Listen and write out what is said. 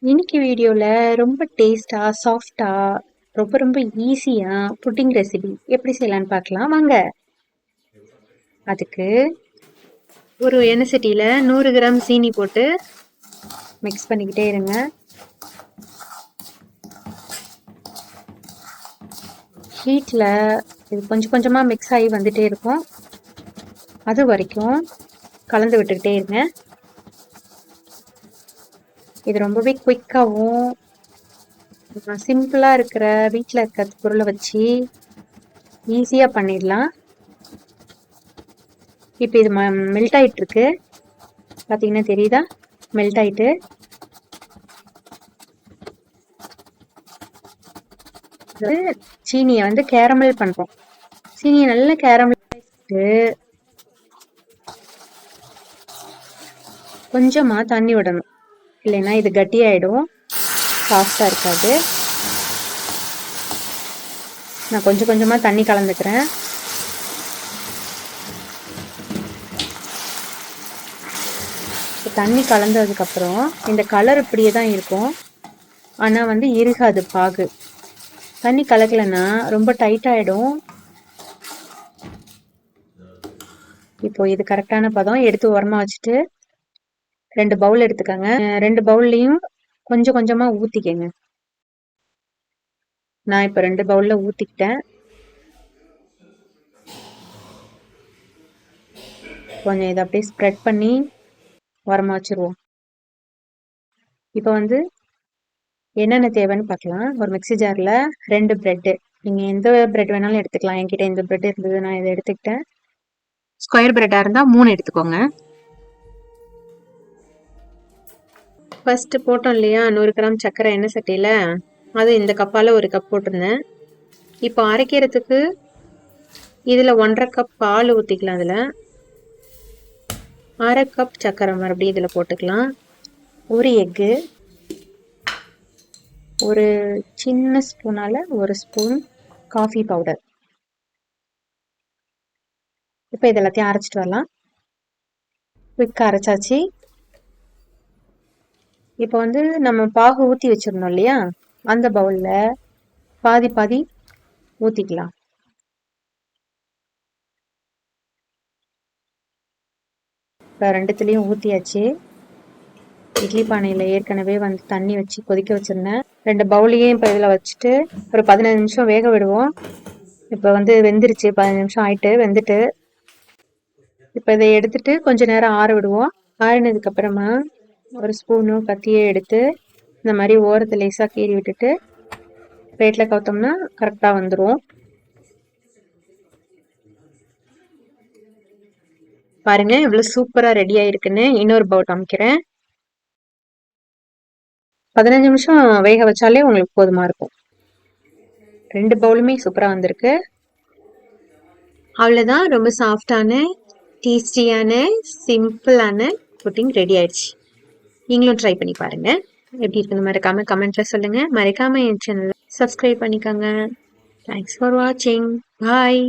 இன்னைக்கு வீடியோல ரொம்ப டேஸ்டா, சாஃப்ட்டா, ரொம்ப ரொம்ப ஈஸியா புட்டிங் ரெசிபி எப்படி செய்யலாம்னு பார்க்கலாம் வாங்க. அதுக்கு ஒரு எண்ணெய் சட்டியில 100 கிராம் சீனி போட்டு மிக்ஸ் பண்ணிக்கிட்டே இருங்க. ஹீட்ல இது கொஞ்சம் கொஞ்சமா மிக்ஸ் ஆகி வந்துட்டே இருக்கும். அது வரைக்கும் கலந்து விட்டுக்கிட்டே இருங்க. இது ரொம்பவே குயிக்காகவும் சிம்பிளா இருக்கிற வீட்டில் இருக்கிற பொருளை வச்சு ஈஸியா பண்ணிடலாம். இப்போ இது மெல்ட் ஆயிட்டு இருக்கு, பார்த்தீங்கன்னா தெரியுதா? மெல்ட் ஆயிட்டு சீனியை வந்து கேரமல் பண்றோம். சீனியை நல்லா கேரமல் கொஞ்சமா தண்ணி விடணும், இல்லைன்னா இது கட்டியாயிடும், சாஃப்டா இருக்காது. நான் கொஞ்சம் கொஞ்சமா தண்ணி கலந்துக்கிறேன். தண்ணி கலந்ததுக்கு அப்புறம் இந்த கலர் இப்படியே தான் இருக்கும், ஆனா வந்து இருகாது பாகு. தண்ணி கலக்கலைன்னா ரொம்ப டைட் ஆயிடும். இப்போ இது கரெக்டான பதம். எடுத்து உரமா வச்சுட்டு 2 பவுல் எடுத்துக்கோங்க. 2 பவுல்லையும் கொஞ்சம் கொஞ்சமா ஊத்திக்கங்க. நான் இப்ப 2 பவுல்ல ஊத்திக்கிட்டேன். கொஞ்சம் இதை அப்படியே ஸ்ப்ரெட் பண்ணி உரமா வச்சிருவோம். இப்போ வந்து என்னென்ன தேவைன்னு பார்க்கலாம். ஒரு மிக்சி ஜார்ல 2 பிரெட்டு, நீங்க எந்த பிரெட் வேணாலும் எடுத்துக்கலாம். என்கிட்ட இந்த பிரெட் இருந்தது, நான் இதை எடுத்துக்கிட்டேன். ஸ்கொயர் பிரெட்டா இருந்தா 3 எடுத்துக்கோங்க. ஃபர்ஸ்ட் போட்டோம் இல்லையா 100 கிராம் சர்க்கரை எண்ணெய் சட்டியில, அது இந்த கப்பால 1 கப் போட்டிருந்தேன். இப்போ அரைக்கிறதுக்கு இதுல 1.5 கப் பால் ஊத்திக்கலாம். அதுல 1/2 கப் சர்க்கரை மறுபடியும் இதுல போட்டுக்கலாம். 1 எக்கு, ஒரு சின்ன ஸ்பூனால 1 ஸ்பூன் காஃபி பவுடர். இப்போ இது எல்லாத்தையும் அரைச்சிட்டு வரலாம். குயிக்காக அரைச்சாச்சு. இப்போ வந்து நம்ம பாகு ஊற்றி வச்சிருந்தோம் இல்லையா, அந்த பவுல்ல பாதி பாதி ஊற்றிக்கலாம். இப்போ 2த்துலேயும் ஊற்றியாச்சு. இட்லி பானையில் ஏற்கனவே வந்து தண்ணி வச்சு கொதிக்க வச்சிருந்தேன். 2 பவுலையும் இப்போ இதில் வச்சுட்டு ஒரு 15 நிமிஷம் வேக விடுவோம். இப்போ வந்து வெந்துருச்சு, 15 நிமிஷம் ஆயிட்டு வெந்துட்டு. இப்போ இதை எடுத்துட்டு கொஞ்ச நேரம் ஆற விடுவோம். ஆறினதுக்கு அப்புறமா ஒரு ஸ்பூனும் கத்தியை எடுத்து இந்த மாதிரி ஓரத்தை லேசாக கீறி விட்டுட்டு பிளேட்ல கவுத்தோம்னா கரெக்டா வந்துடும். பாருங்க இவ்வளவு சூப்பரா ரெடி ஆயிருக்குன்னு. இன்னொரு பவுல் காமிக்கிறேன். 15 நிமிஷம் வேக வச்சாலே உங்களுக்கு போதுமா இருக்கும். 2 பவுலுமே சூப்பரா வந்திருக்கு. அவ்வளவுதான், ரொம்ப சாஃப்டான, டேஸ்டியான, சிம்பிளான புட்டிங் ரெடி ஆயிடுச்சு. நீங்களும் ட்ரை பண்ணி பாருங்க. எப்படி இருக்குன்னு மறக்காம கமெண்ட்ல சொல்லுங்க. மறக்காம என் சேனலை சப்ஸ்கிரைப் பண்ணிக்கோங்க. தேங்க்ஸ் ஃபார் வாட்சிங். பாய்.